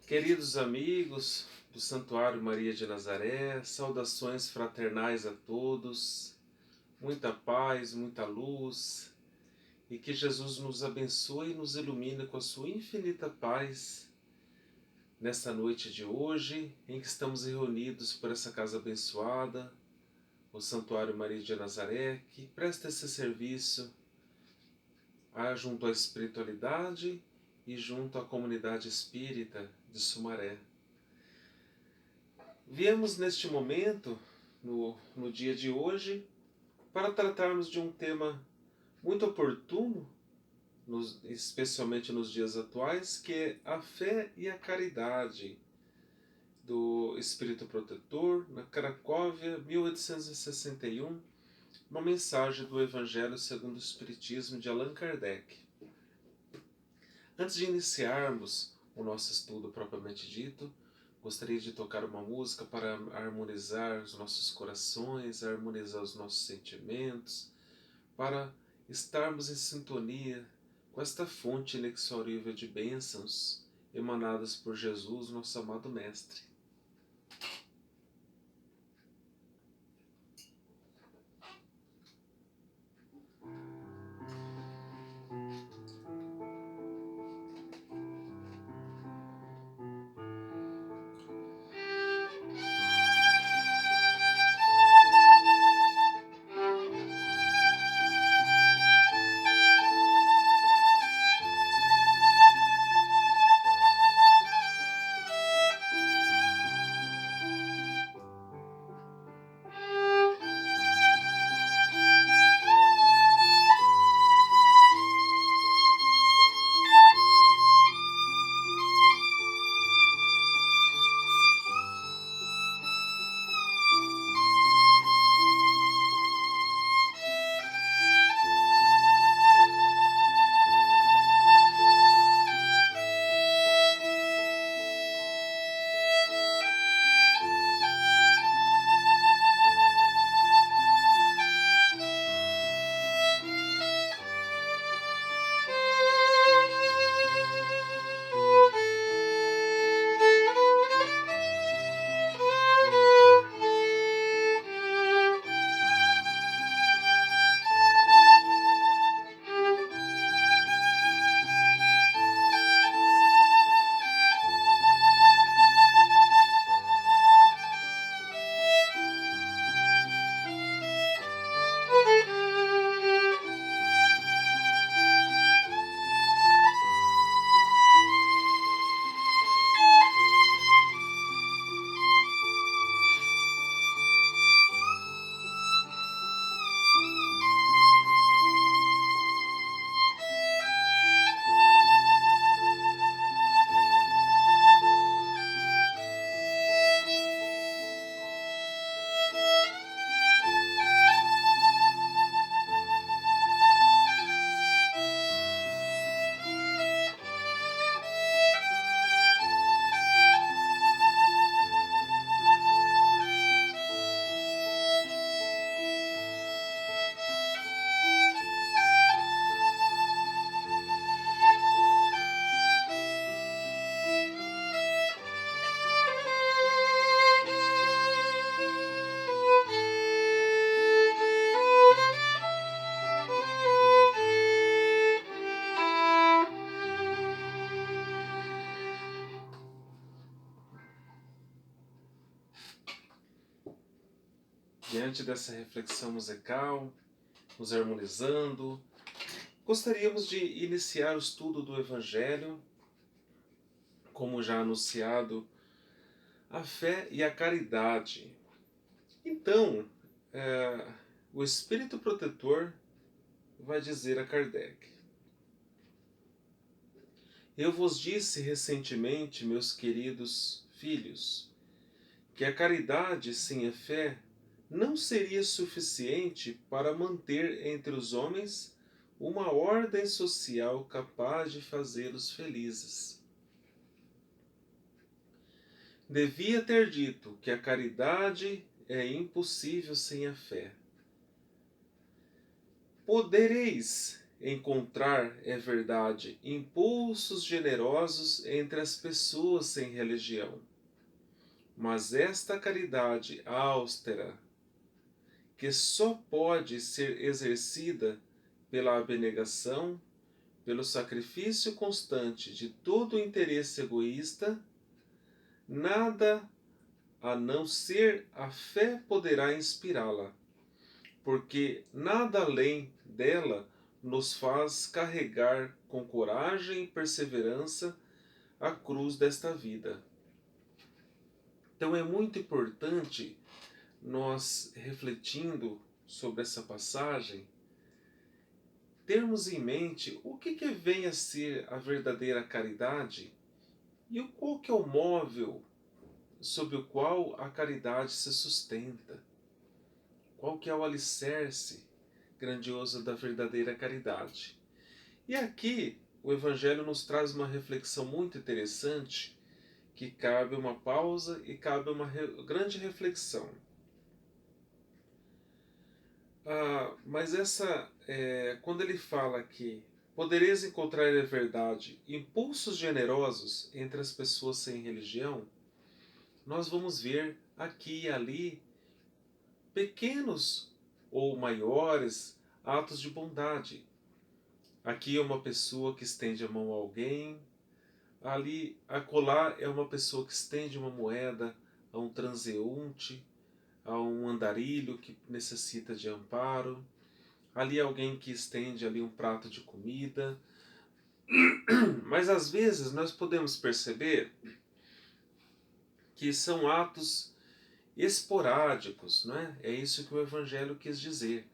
Queridos amigos do Santuário Maria de Nazaré, saudações fraternais a todos, muita paz, muita luz, e que Jesus nos abençoe e nos ilumine com a sua infinita paz nesta noite de hoje, em que estamos reunidos por essa casa abençoada, o Santuário Maria de Nazaré, que presta esse serviço junto à espiritualidade e junto à comunidade espírita de Sumaré. Viemos neste momento, no dia de hoje, para tratarmos de um tema muito oportuno, especialmente nos dias atuais, que é a fé e a caridade, do Espírito Protetor, na Cracóvia, 1861, uma mensagem do Evangelho segundo o Espiritismo de Allan Kardec. Antes de iniciarmos o nosso estudo propriamente dito, gostaria de tocar uma música para harmonizar os nossos corações, harmonizar os nossos sentimentos, para estarmos em sintonia com esta fonte inexaurível de bênçãos emanadas por Jesus, nosso amado Mestre. Diante dessa reflexão musical, nos harmonizando, gostaríamos de iniciar o estudo do Evangelho, como já anunciado, a fé e a caridade. Então, o Espírito Protetor vai dizer a Kardec: eu vos disse recentemente, meus queridos filhos, que a caridade sem a fé não seria suficiente para manter entre os homens uma ordem social capaz de fazê-los felizes. Devia ter dito que a caridade é impossível sem a fé. Podereis encontrar, é verdade, impulsos generosos entre as pessoas sem religião. Mas esta caridade austera, que só pode ser exercida pela abnegação, pelo sacrifício constante de todo o interesse egoísta, nada a não ser a fé poderá inspirá-la, porque nada além dela nos faz carregar com coragem e perseverança a cruz desta vida. Então é muito importante nós, refletindo sobre essa passagem, termos em mente o que vem a ser a verdadeira caridade e qual que é o móvel sobre o qual a caridade se sustenta. Qual que é o alicerce grandioso da verdadeira caridade. E aqui o Evangelho nos traz uma reflexão muito interessante, que cabe uma pausa e cabe uma grande reflexão. Mas quando ele fala que podereis encontrar a verdade, impulsos generosos entre as pessoas sem religião, nós vamos ver aqui e ali pequenos ou maiores atos de bondade. Aqui é uma pessoa que estende a mão a alguém, ali, acolá é uma pessoa que estende uma moeda a um transeunte, a um andarilho que necessita de amparo, ali alguém que estende ali um prato de comida. Mas às vezes nós podemos perceber que são atos esporádicos, não é? É isso que o Evangelho quis dizer,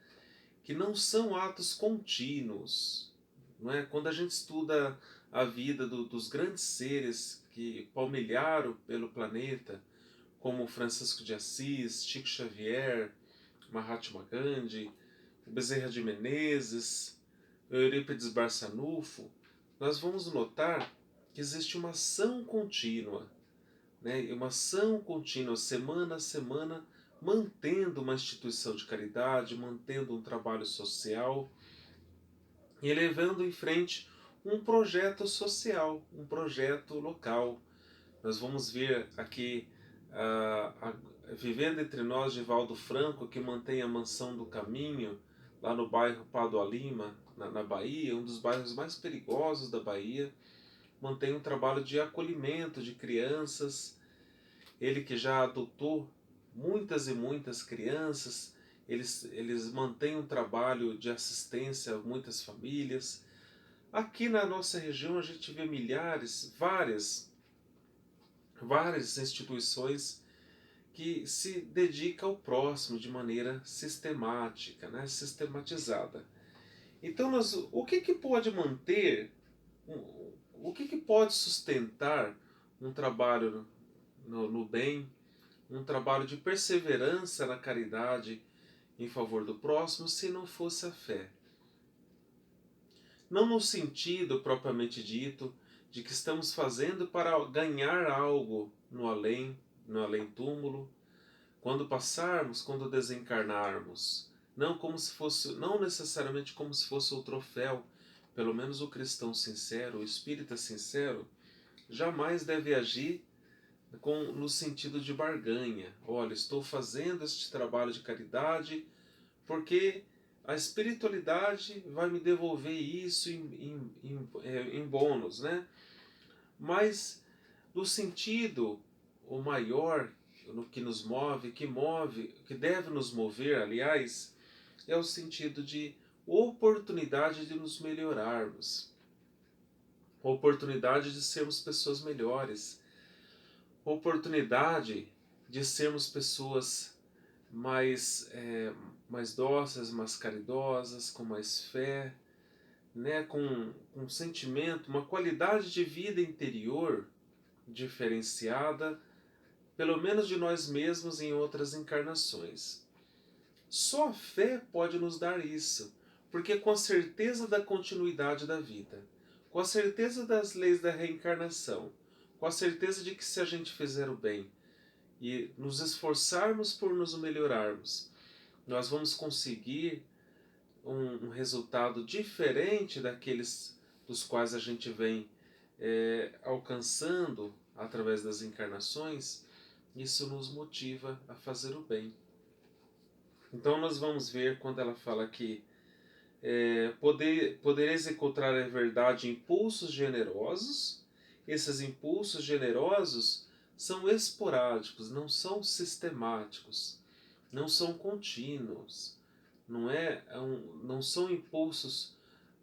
que não são atos contínuos, não é? Quando a gente estuda a vida dos grandes seres que palmilharam pelo planeta, como Francisco de Assis, Chico Xavier, Mahatma Gandhi, o Bezerra de Menezes, Eurípides Barçanufo, nós vamos notar que existe uma ação contínua, né? Uma ação contínua, semana a semana, mantendo uma instituição de caridade, mantendo um trabalho social e levando em frente um projeto social, um projeto local. Nós vamos ver aqui Vivendo Entre Nós, de Valdo Franco, que mantém a Mansão do Caminho, lá no bairro Padua Lima, na Bahia, um dos bairros mais perigosos da Bahia. Mantém um trabalho de acolhimento de crianças. Ele que já adotou muitas e muitas crianças, eles mantêm um trabalho de assistência a muitas famílias. Aqui na nossa região a gente vê várias instituições que se dedicam ao próximo de maneira sistemática, né, sistematizada. Então, o que pode manter, o que pode sustentar um trabalho no bem, um trabalho de perseverança na caridade em favor do próximo, se não fosse a fé? Não no sentido propriamente dito de que estamos fazendo para ganhar algo no além-túmulo, quando passarmos, quando desencarnarmos, não necessariamente como se fosse o troféu. Pelo menos o cristão sincero, o espírita sincero, jamais deve agir no sentido de barganha. Olha, estou fazendo este trabalho de caridade porque a espiritualidade vai me devolver isso em bônus, né? Mas no sentido, o maior, no que nos move, que deve nos mover, aliás, é o sentido de oportunidade de nos melhorarmos, oportunidade de sermos pessoas melhores, oportunidade de sermos pessoas mais dóceis, mais caridosas, com mais fé, né, com um sentimento, uma qualidade de vida interior diferenciada, pelo menos de nós mesmos em outras encarnações. Só a fé pode nos dar isso, porque com a certeza da continuidade da vida, com a certeza das leis da reencarnação, com a certeza de que se a gente fizer o bem e nos esforçarmos por nos melhorarmos, nós vamos conseguir um resultado diferente daqueles dos quais a gente vem alcançando através das encarnações, isso nos motiva a fazer o bem. Então nós vamos ver quando ela fala que podereis encontrar a verdade em impulsos generosos. Esses impulsos generosos são esporádicos, não são sistemáticos, não são contínuos, não são impulsos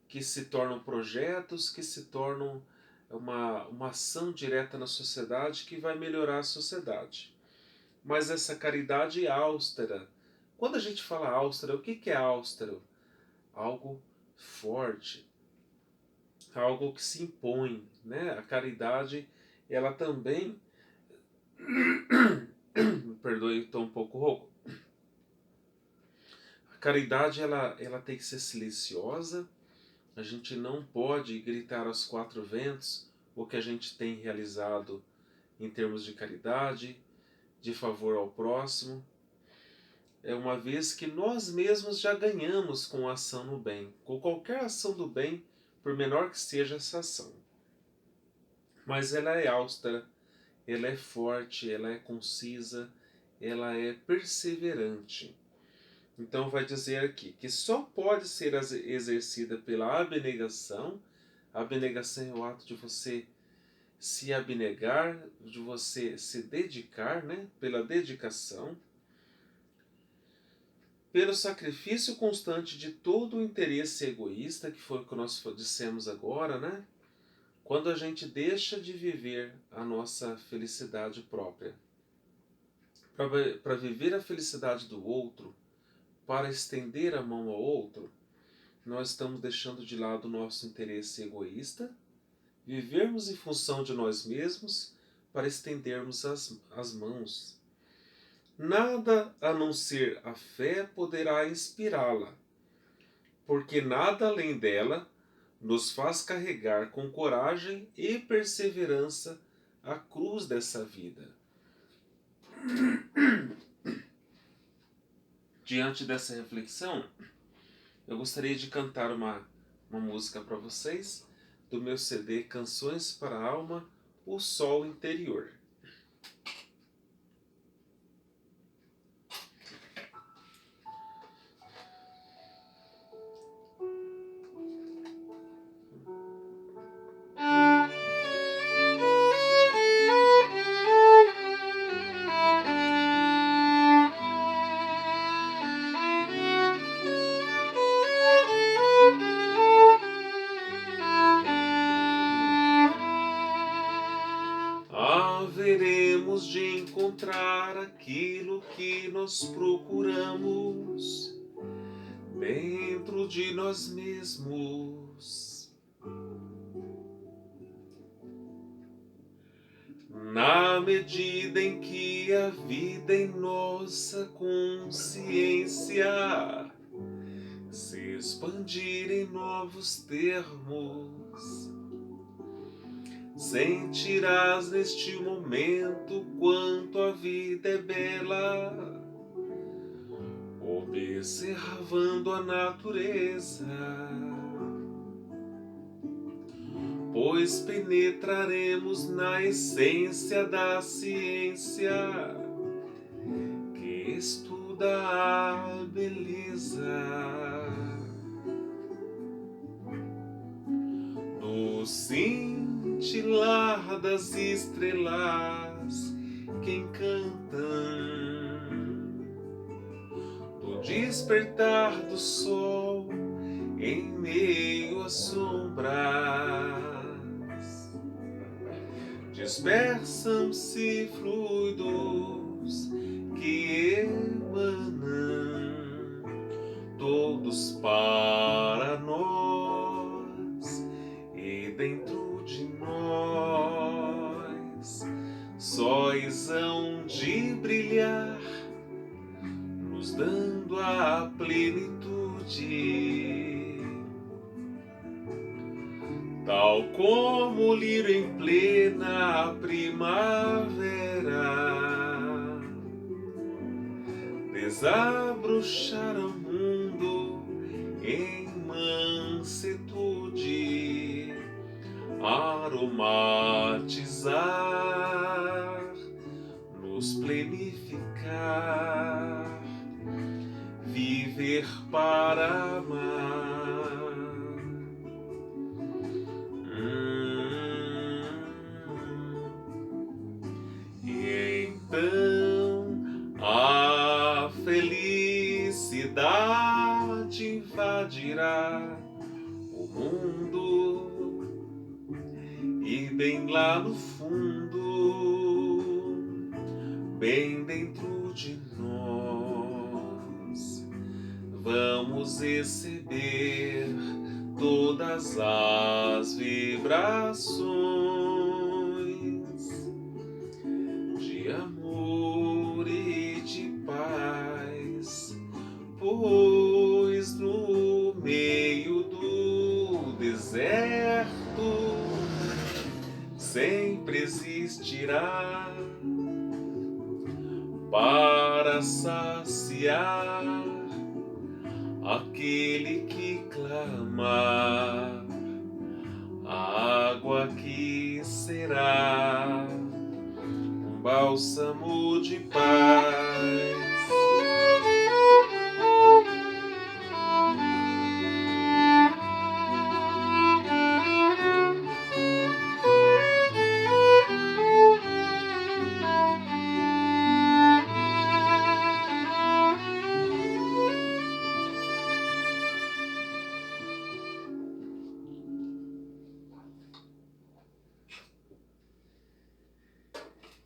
que se tornam projetos, que se tornam uma ação direta na sociedade que vai melhorar a sociedade. Mas essa caridade austera. Quando a gente fala austera, o que é austero? Algo forte, algo que se impõe, né? A caridade, ela também, me perdoe, estou um pouco rouco. A caridade, ela tem que ser silenciosa. A gente não pode gritar aos quatro ventos o que a gente tem realizado em termos de caridade, de favor ao próximo. É uma vez que nós mesmos já ganhamos com a ação no bem, com qualquer ação do bem, por menor que seja essa ação. Mas ela é austera, ela é forte, ela é concisa, ela é perseverante. Então vai dizer aqui que só pode ser exercida pela abnegação. A abnegação é o ato de você se abnegar, de você se dedicar, né? Pela dedicação, pelo sacrifício constante de todo o interesse egoísta, que foi o que nós dissemos agora, né? Quando a gente deixa de viver a nossa felicidade própria para viver a felicidade do outro, para estender a mão ao outro, nós estamos deixando de lado o nosso interesse egoísta, vivermos em função de nós mesmos para estendermos as mãos. Nada a não ser a fé poderá inspirá-la, porque nada além dela nos faz carregar com coragem e perseverança a cruz dessa vida. Diante dessa reflexão, eu gostaria de cantar uma música para vocês, do meu CD Canções para a Alma, O Sol Interior. Haveremos de encontrar aquilo que nós procuramos dentro de nós mesmos. Na medida em que a vida em nossa consciência se expandir em novos termos, sentirás neste momento quanto a vida é bela, observando a natureza, pois penetraremos na essência da ciência que estuda a beleza do cintilar das estrelas que encantam, do despertar do sol em meio às sombras. Dispersam-se fluidos que emanam, todos para nós, e dentro de nós sóis hão de brilhar, nos dando a plenitude. Tal como o lírio em plena primavera, desabrochar ao mundo em mansuetude aromatizar, nos plenificar, viver para amar. E então a felicidade invadirá o mundo e bem lá no fundo, bem dentro de nós, vamos receber todas as vibrações de amor e de paz, pois no meio do deserto sempre existirá para saciar aquele que clama, a água que será um bálsamo de paz.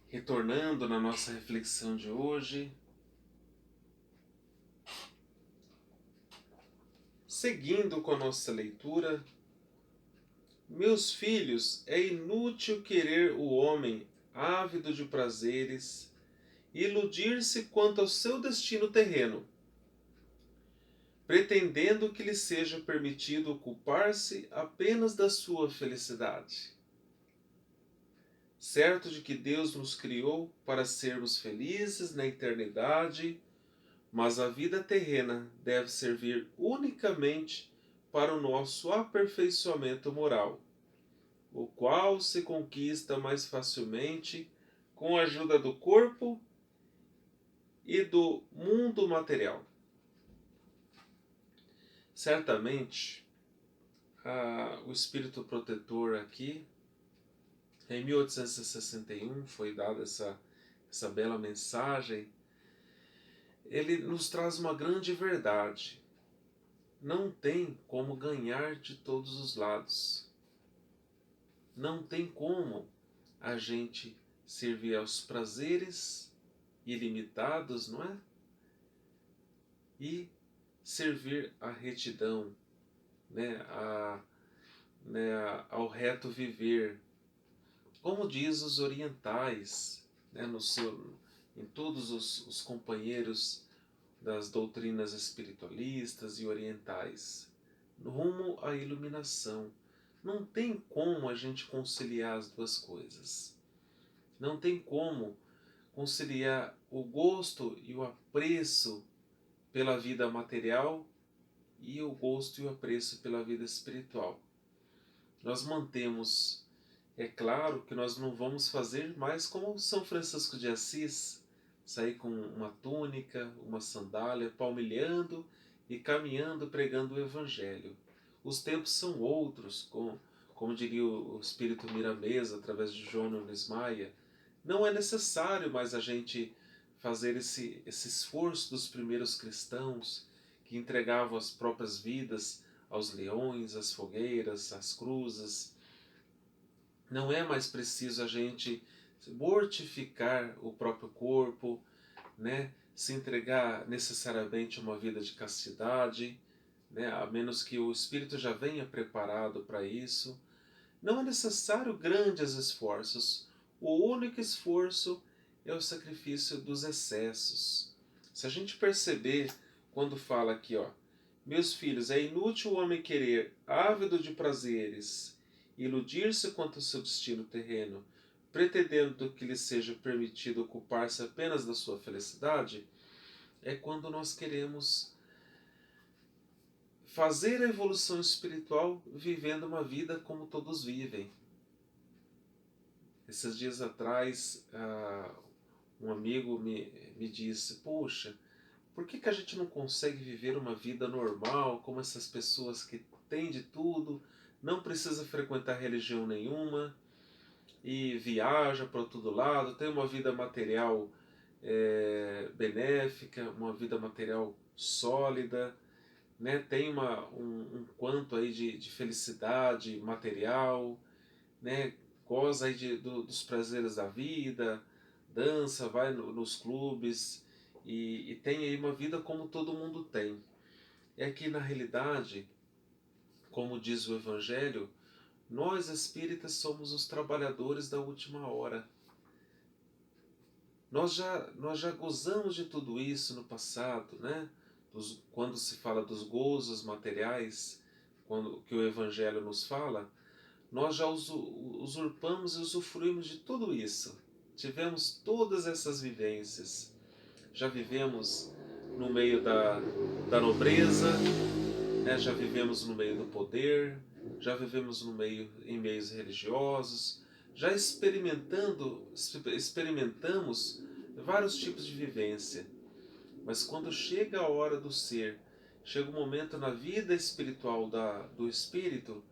Retornando na nossa reflexão de hoje, seguindo com a nossa leitura, meus filhos, é inútil querer o homem ávido de prazeres e iludir-se quanto ao seu destino terreno, pretendendo que lhe seja permitido ocupar-se apenas da sua felicidade. Certo de que Deus nos criou para sermos felizes na eternidade, mas a vida terrena deve servir unicamente para o nosso aperfeiçoamento moral, o qual se conquista mais facilmente com a ajuda do corpo e do mundo material. Certamente, o espírito protetor aqui, em 1861, foi dada essa bela mensagem. Ele nos traz uma grande verdade. Não tem como ganhar de todos os lados. Não tem como a gente servir aos prazeres ilimitados, não é? E servir à retidão, ao reto viver, como diz os orientais, em todos os companheiros das doutrinas espiritualistas e orientais, rumo à iluminação. Não tem como a gente conciliar as duas coisas. Não tem como conciliar o gosto e o apreço pela vida material e o gosto e o apreço pela vida espiritual. Nós mantemos, é claro que nós não vamos fazer mais como São Francisco de Assis, sair com uma túnica, uma sandália, palmilhando e caminhando pregando o Evangelho. Os tempos são outros, como diria o espírito Miramês através de João Nunes Maia. Não é necessário mais a gente fazer esse esforço dos primeiros cristãos que entregavam as próprias vidas aos leões, às fogueiras, às cruzes. Não é mais preciso a gente mortificar o próprio corpo, se entregar necessariamente a uma vida de castidade, a menos que o espírito já venha preparado para isso. Não é necessário grandes esforços. O único esforço é o sacrifício dos excessos. Se a gente perceber, quando fala aqui, meus filhos, é inútil o homem querer, ávido de prazeres, iludir-se quanto ao seu destino terreno, pretendendo que lhe seja permitido ocupar-se apenas da sua felicidade, é quando nós queremos fazer a evolução espiritual vivendo uma vida como todos vivem. Esses dias atrás, um amigo me disse: poxa, por que a gente não consegue viver uma vida normal, como essas pessoas que têm de tudo, não precisa frequentar religião nenhuma e viaja para todo lado, tem uma vida material benéfica, uma vida material sólida, né? Tem um quanto aí de felicidade material, né? Goza aí dos prazeres da vida, dança, vai nos clubes e tem aí uma vida como todo mundo tem. É que na realidade, como diz o Evangelho, nós espíritas somos os trabalhadores da última hora. Nós já gozamos de tudo isso no passado, né? Quando se fala dos gozos materiais, que o Evangelho nos fala, nós já usurpamos e usufruímos de tudo isso. Tivemos todas essas vivências. Já vivemos no meio da nobreza, né? Já vivemos no meio do poder, já vivemos em meios religiosos, já experimentamos vários tipos de vivência. Mas quando chega a hora do ser, chega um momento na vida espiritual do espírito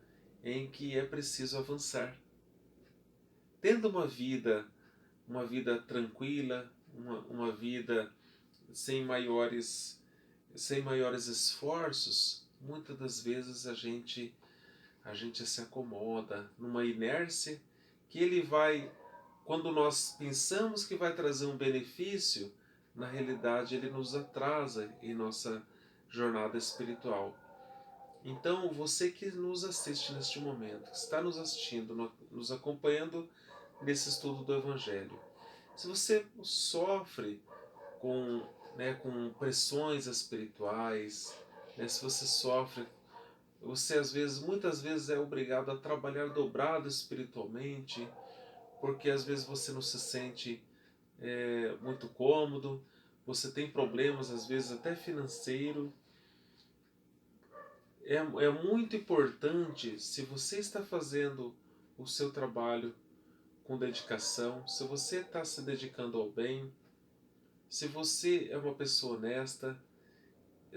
em que é preciso avançar. Tendo uma vida tranquila, uma vida sem maiores esforços, muitas das vezes a gente se acomoda numa inércia que ele vai, quando nós pensamos que vai trazer um benefício, na realidade ele nos atrasa em nossa jornada espiritual. Então, você que nos assiste neste momento, que está nos assistindo, nos acompanhando nesse estudo do Evangelho, se você sofre com pressões espirituais, né, se você sofre, você muitas vezes é obrigado a trabalhar dobrado espiritualmente, porque às vezes você não se sente muito cômodo, você tem problemas às vezes até financeiro. É muito importante, se você está fazendo o seu trabalho com dedicação, se você está se dedicando ao bem, se você é uma pessoa honesta,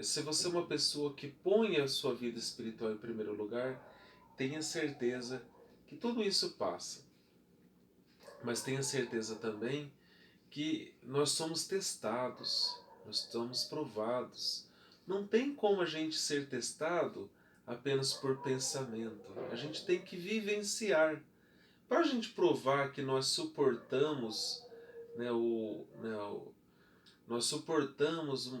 se você é uma pessoa que põe a sua vida espiritual em primeiro lugar, tenha certeza que tudo isso passa. Mas tenha certeza também que nós somos testados, nós somos provados. Não tem como a gente ser testado apenas por pensamento. A gente tem que vivenciar. Para a gente provar que nós suportamos, né, nós suportamos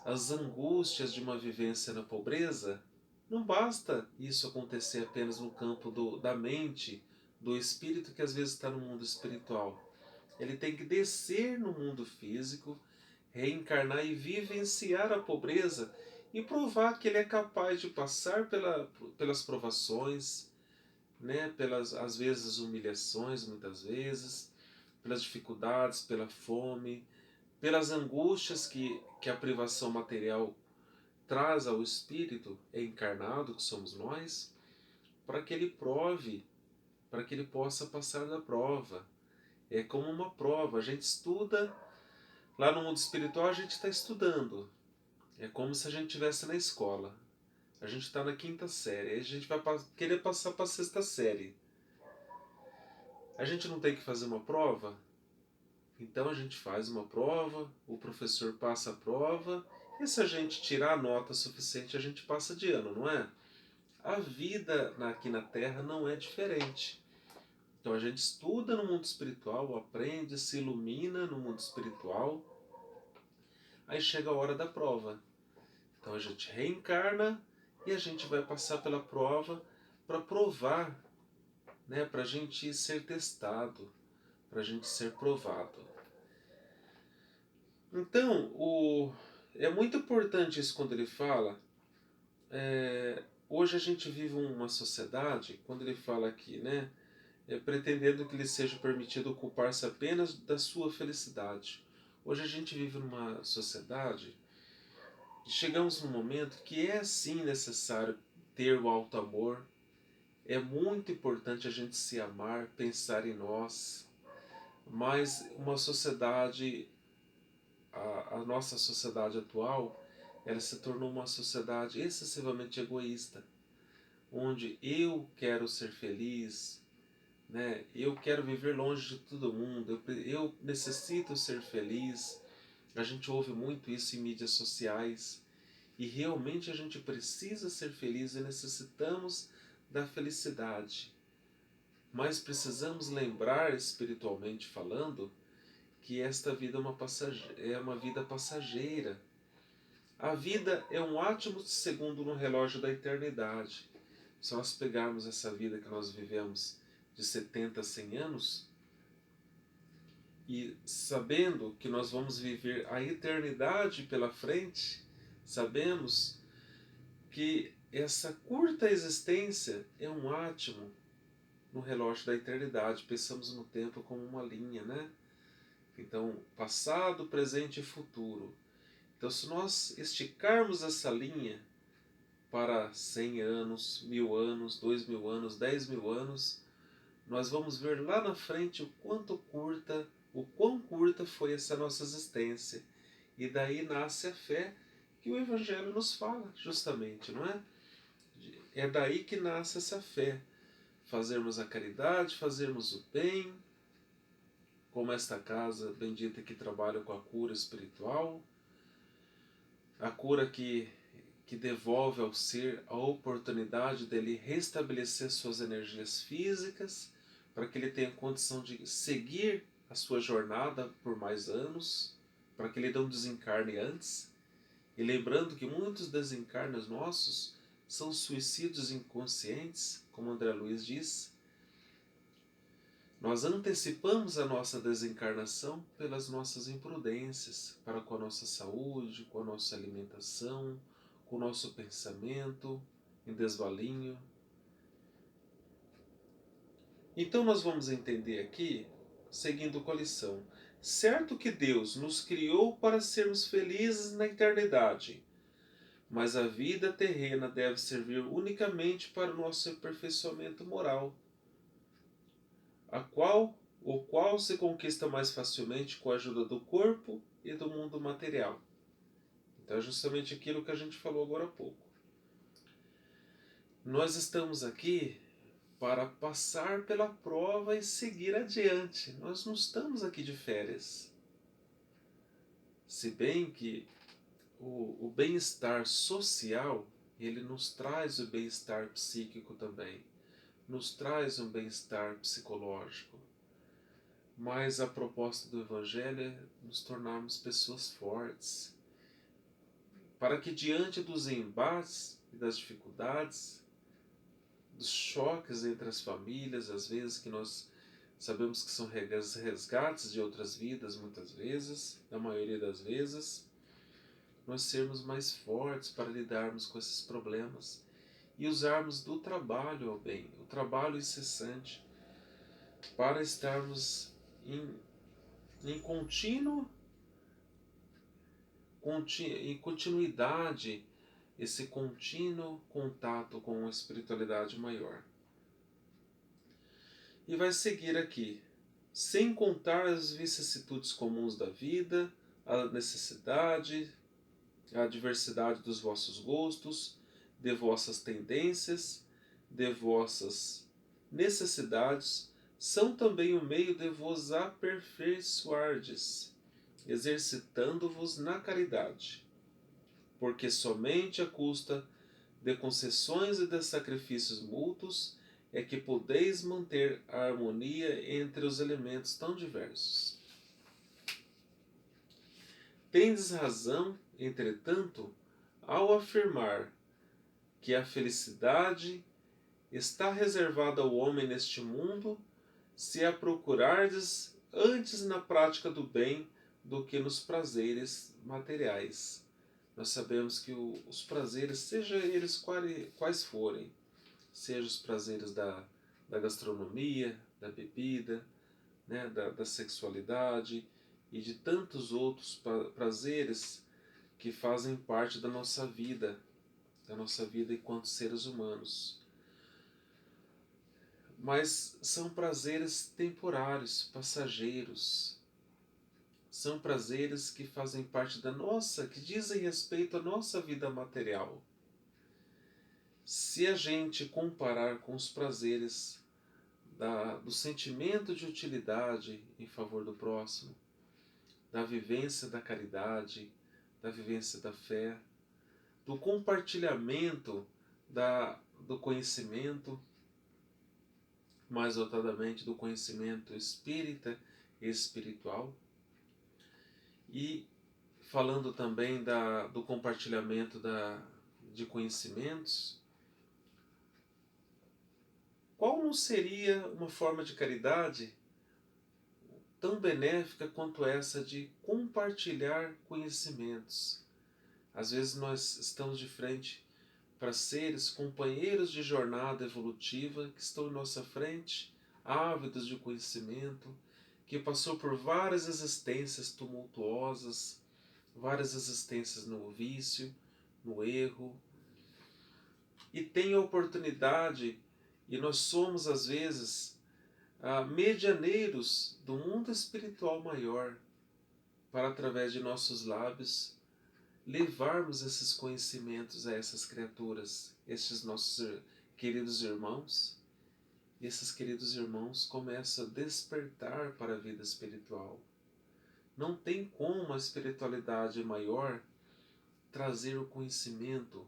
as angústias de uma vivência na pobreza, não basta isso acontecer apenas no campo da mente, do espírito que às vezes está no mundo espiritual. Ele tem que descer no mundo físico, reencarnar e vivenciar a pobreza e provar que ele é capaz de passar pelas provações, né, pelas às vezes humilhações, muitas vezes, pelas dificuldades, pela fome, pelas angústias que a privação material traz ao espírito encarnado, que somos nós, para que ele prove, para que ele possa passar da prova. É como uma prova, a gente estuda, lá no mundo espiritual a gente está estudando. É como se a gente estivesse na escola. A gente está na 5ª série, aí a gente vai querer passar para a 6ª série. A gente não tem que fazer uma prova? Então a gente faz uma prova, o professor passa a prova, e se a gente tirar a nota suficiente, a gente passa de ano, não é? A vida aqui na Terra não é diferente. Então a gente estuda no mundo espiritual, aprende, se ilumina no mundo espiritual, aí chega a hora da prova. Então a gente reencarna e a gente vai passar pela prova para provar, né, para a gente ser testado, para a gente ser provado. Então, é muito importante isso quando ele fala. Hoje a gente vive uma sociedade, quando ele fala aqui, né, pretendendo que lhe seja permitido ocupar-se apenas da sua felicidade. Hoje a gente vive numa sociedade chegamos num momento que é sim necessário ter o alto amor. É muito importante a gente se amar, pensar em nós, mas uma sociedade, a nossa sociedade atual, ela se tornou uma sociedade excessivamente egoísta, onde eu quero ser feliz, né? Eu quero viver longe de todo mundo, eu necessito ser feliz. A gente ouve muito isso em mídias sociais e realmente a gente precisa ser feliz e necessitamos da felicidade. Mas precisamos lembrar, espiritualmente falando, que esta vida é uma vida passageira. A vida é um átomo de segundo no relógio da eternidade. Se nós pegarmos essa vida que nós vivemos de 70 a 100 anos, e sabendo que nós vamos viver a eternidade pela frente, sabemos que essa curta existência é um átomo no relógio da eternidade. Pensamos no tempo como uma linha, né? Então, passado, presente e futuro. Então, se nós esticarmos essa linha para 100 anos, 1000 anos, 2000 anos, 10.000 anos, nós vamos ver lá na frente o quão curta foi essa nossa existência. E daí nasce a fé que o Evangelho nos fala, justamente, não é? É daí que nasce essa fé. Fazermos a caridade, fazermos o bem, como esta casa bendita que trabalha com a cura espiritual, a cura que devolve ao ser a oportunidade dele restabelecer suas energias físicas, para que ele tenha condição de seguir a sua jornada por mais anos, para que ele não desencarne antes. E lembrando que muitos desencarnes nossos são suicídios inconscientes, como André Luiz diz. Nós antecipamos a nossa desencarnação pelas nossas imprudências, para com a nossa saúde, com a nossa alimentação, com o nosso pensamento em desvalinho. Então nós vamos entender aqui, seguindo com a lição, certo que Deus nos criou para sermos felizes na eternidade, mas a vida terrena deve servir unicamente para o nosso aperfeiçoamento moral, o qual se conquista mais facilmente com a ajuda do corpo e do mundo material. Então é justamente aquilo que a gente falou agora há pouco. Nós estamos aqui para passar pela prova e seguir adiante. Nós não estamos aqui de férias. Se bem que o bem-estar social, ele nos traz o bem-estar psíquico também, nos traz um bem-estar psicológico. Mas a proposta do Evangelho é nos tornarmos pessoas fortes, para que diante dos embates e das dificuldades, dos choques entre as famílias, às vezes que nós sabemos que são resgates de outras vidas, muitas vezes, na maioria das vezes, nós sermos mais fortes para lidarmos com esses problemas e usarmos do trabalho ao bem, o trabalho incessante, para estarmos em continuidade, esse contínuo contato com a espiritualidade maior. E vai seguir aqui, sem contar as vicissitudes comuns da vida, a necessidade, a diversidade dos vossos gostos, de vossas tendências, de vossas necessidades, são também o meio de vos aperfeiçoardes, exercitando-vos na caridade, porque somente à custa de concessões e de sacrifícios mútuos é que podeis manter a harmonia entre os elementos tão diversos. Tendes razão, entretanto, ao afirmar que a felicidade está reservada ao homem neste mundo, se a procurardes antes na prática do bem do que nos prazeres materiais. Nós sabemos que os prazeres, seja eles quais forem, seja os prazeres da gastronomia, da bebida, né, da sexualidade e de tantos outros prazeres que fazem parte da nossa vida enquanto seres humanos. Mas são prazeres temporários, passageiros. São prazeres que fazem parte da nossa, que dizem respeito à nossa vida material. Se a gente comparar com os prazeres do sentimento de utilidade em favor do próximo, da vivência da caridade, da vivência da fé, do compartilhamento do conhecimento, mais notadamente do conhecimento espírita e espiritual, e falando também do compartilhamento de conhecimentos, qual não seria uma forma de caridade tão benéfica quanto essa de compartilhar conhecimentos? Às vezes nós estamos de frente para seres, companheiros de jornada evolutiva que estão em nossa frente, ávidos de conhecimento, que passou por várias existências tumultuosas, várias existências no vício, no erro, e tem a oportunidade, e nós somos às vezes medianeiros do mundo espiritual maior, para através de nossos lábios levarmos esses conhecimentos a essas criaturas, estes nossos queridos irmãos, e esses queridos irmãos começam a despertar para a vida espiritual. Não tem como a espiritualidade maior trazer o conhecimento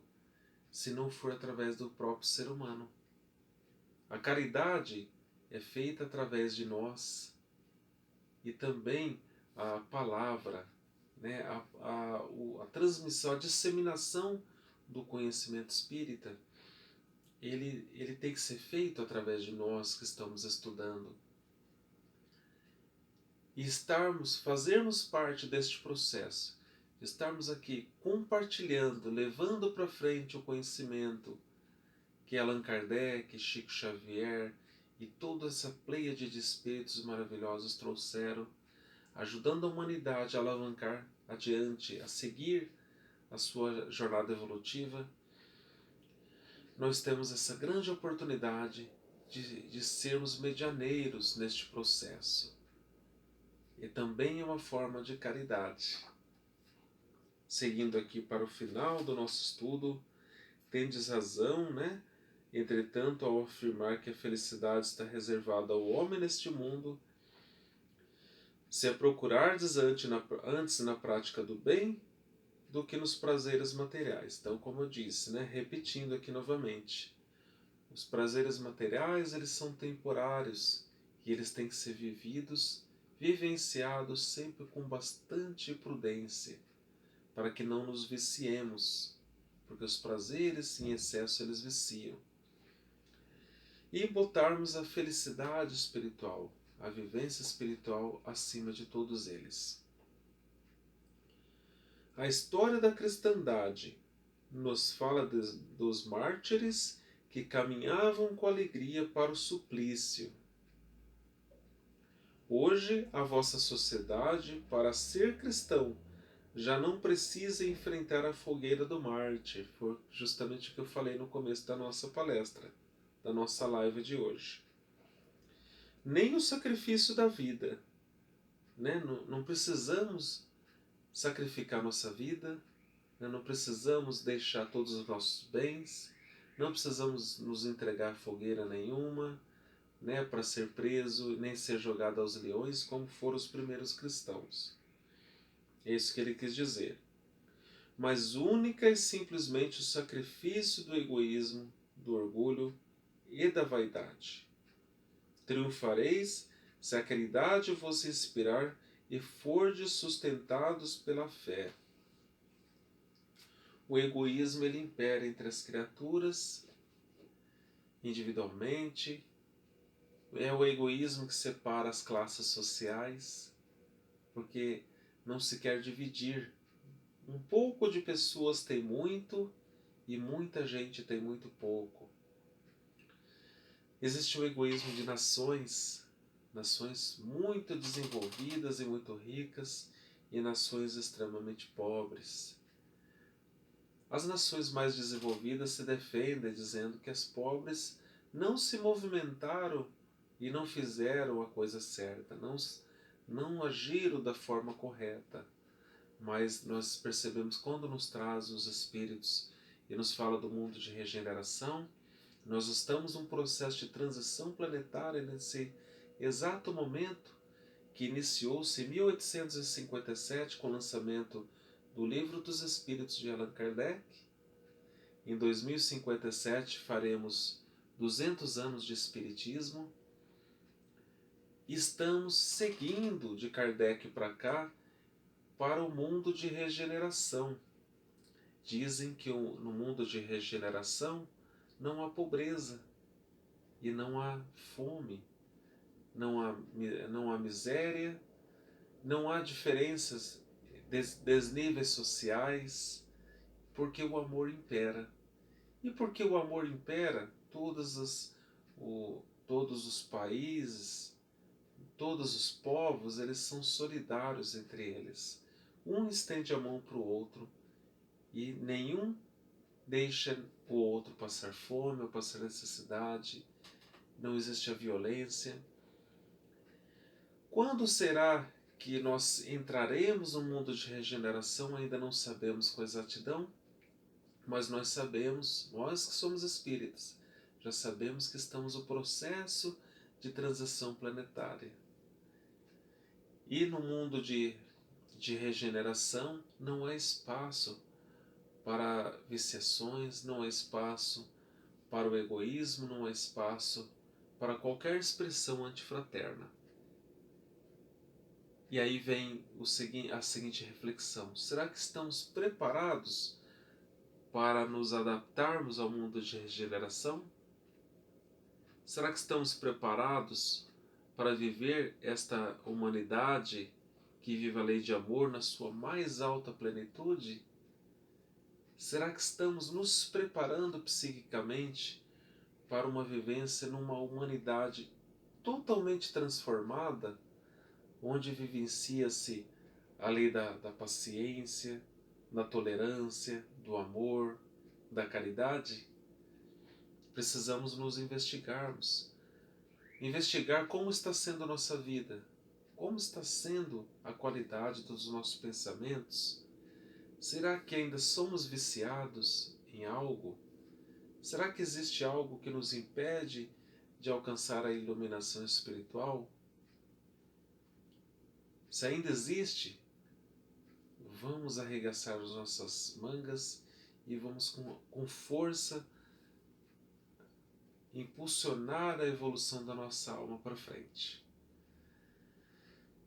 se não for através do próprio ser humano. A caridade é feita através de nós, e também a palavra, né, a transmissão, a disseminação do conhecimento espírita, ele tem que ser feito através de nós que estamos estudando. E fazermos parte deste processo, estarmos aqui compartilhando, levando para frente o conhecimento que Allan Kardec, Chico Xavier e toda essa pleiade de espíritos maravilhosos trouxeram, ajudando a humanidade a alavancar adiante, a seguir a sua jornada evolutiva. Nós temos essa grande oportunidade de sermos medianeiros neste processo. E também é uma forma de caridade. Seguindo aqui para o final do nosso estudo, tendes razão, né? Entretanto, ao afirmar que a felicidade está reservada ao homem neste mundo, se a procurardes antes na prática do bem do que nos prazeres materiais. Então, como eu disse, né, repetindo aqui novamente, os prazeres materiais, eles são temporários e eles têm que ser vivenciados sempre com bastante prudência, para que não nos viciemos, porque os prazeres em excesso eles viciam. E botarmos a felicidade espiritual, a vivência espiritual acima de todos eles. A história da cristandade nos fala dos mártires que caminhavam com alegria para o suplício. Hoje, a vossa sociedade, para ser cristão, já não precisa enfrentar a fogueira do mártir. Foi justamente o que eu falei no começo da nossa palestra, da nossa live de hoje. Nem o sacrifício da vida. Né? Não precisamos sacrificar nossa vida, né? Não precisamos deixar todos os nossos bens, não precisamos nos entregar a fogueira nenhuma, né, para ser preso, nem ser jogado aos leões, como foram os primeiros cristãos. É isso que ele quis dizer. Mas única e simplesmente o sacrifício do egoísmo, do orgulho e da vaidade. Triunfareis se a caridade vos inspirar e fordes sustentados pela fé. O egoísmo ele impera entre as criaturas, individualmente. É o egoísmo que separa as classes sociais, porque não se quer dividir. Um pouco de pessoas tem muito e muita gente tem muito pouco. Existe o egoísmo de nações muito desenvolvidas e muito ricas, e nações extremamente pobres. As nações mais desenvolvidas se defendem dizendo que as pobres não se movimentaram e não fizeram a coisa certa, não agiram da forma correta. Mas nós percebemos quando nos traz os Espíritos e nos fala do mundo de regeneração, nós estamos num processo de transição planetária nesse exato momento que iniciou-se em 1857 com o lançamento do Livro dos Espíritos de Allan Kardec. Em 2057 faremos 200 anos de Espiritismo. Estamos seguindo de Kardec para cá para o mundo de regeneração. Dizem que no mundo de regeneração não há pobreza e não há fome, não há miséria, não há diferenças, desníveis sociais, porque o amor impera. E porque o amor impera, todos os países, todos os povos, eles são solidários entre eles. Um estende a mão para o outro e nenhum deixa o outro passar fome ou passar necessidade. Não existe a violência. Quando será que nós entraremos no mundo de regeneração? Ainda não sabemos com exatidão, mas nós sabemos, nós que somos espíritas, já sabemos que estamos no processo de transição planetária. E no mundo de regeneração não há espaço para viciações, não há espaço para o egoísmo, não há espaço para qualquer expressão antifraterna. E aí vem a seguinte reflexão: será que estamos preparados para nos adaptarmos ao mundo de regeneração? Será que estamos preparados para viver esta humanidade que vive a lei de amor na sua mais alta plenitude? Será que estamos nos preparando psiquicamente para uma vivência numa humanidade totalmente transformada, onde vivencia-se a lei da paciência, da tolerância, do amor, da caridade? Precisamos nos investigarmos. Investigar como está sendo a nossa vida, como está sendo a qualidade dos nossos pensamentos. Será que ainda somos viciados em algo? Será que existe algo que nos impede de alcançar a iluminação espiritual? Se ainda existe, vamos arregaçar as nossas mangas e vamos com força impulsionar a evolução da nossa alma para frente.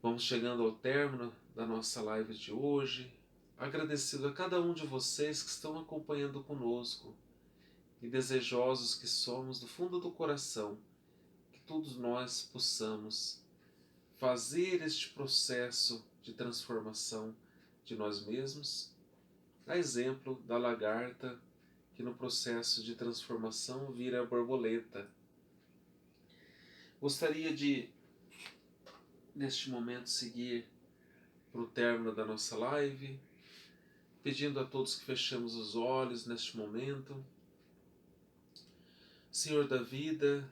Vamos chegando ao término da nossa live de hoje, agradecido a cada um de vocês que estão acompanhando conosco e desejosos que somos do fundo do coração que todos nós possamos fazer este processo de transformação de nós mesmos, a exemplo da lagarta que no processo de transformação vira a borboleta. Gostaria de, neste momento, seguir para o término da nossa live, pedindo a todos que fechemos os olhos neste momento. Senhor da vida,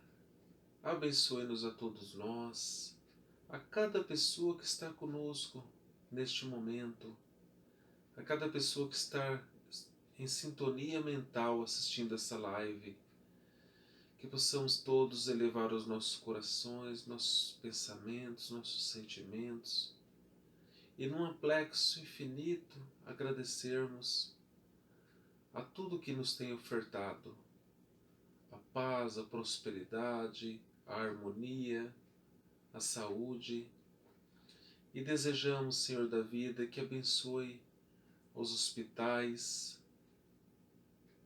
abençoe-nos a todos nós, a cada pessoa que está conosco neste momento, a cada pessoa que está em sintonia mental assistindo essa live, que possamos todos elevar os nossos corações, nossos pensamentos, nossos sentimentos, e num amplexo infinito agradecermos a tudo que nos tem ofertado, a paz, a prosperidade, a harmonia, a saúde, e desejamos, Senhor da vida, que abençoe os hospitais,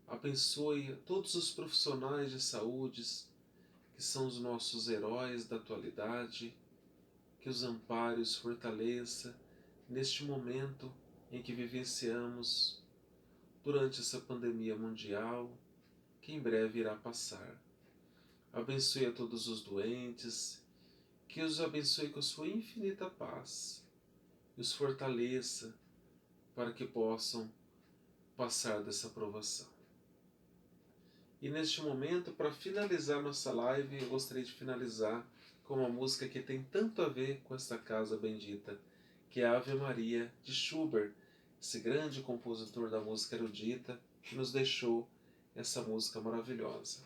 abençoe a todos os profissionais de saúde que são os nossos heróis da atualidade, que os ampare e os fortaleça neste momento em que vivenciamos durante essa pandemia mundial, que em breve irá passar. Abençoe a todos os doentes, que os abençoe com a sua infinita paz e os fortaleça para que possam passar dessa provação. E neste momento, para finalizar nossa live, eu gostaria de finalizar com uma música que tem tanto a ver com esta casa bendita, que é a Ave Maria de Schubert, esse grande compositor da música erudita que nos deixou essa música maravilhosa.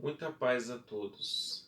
Muita paz a todos.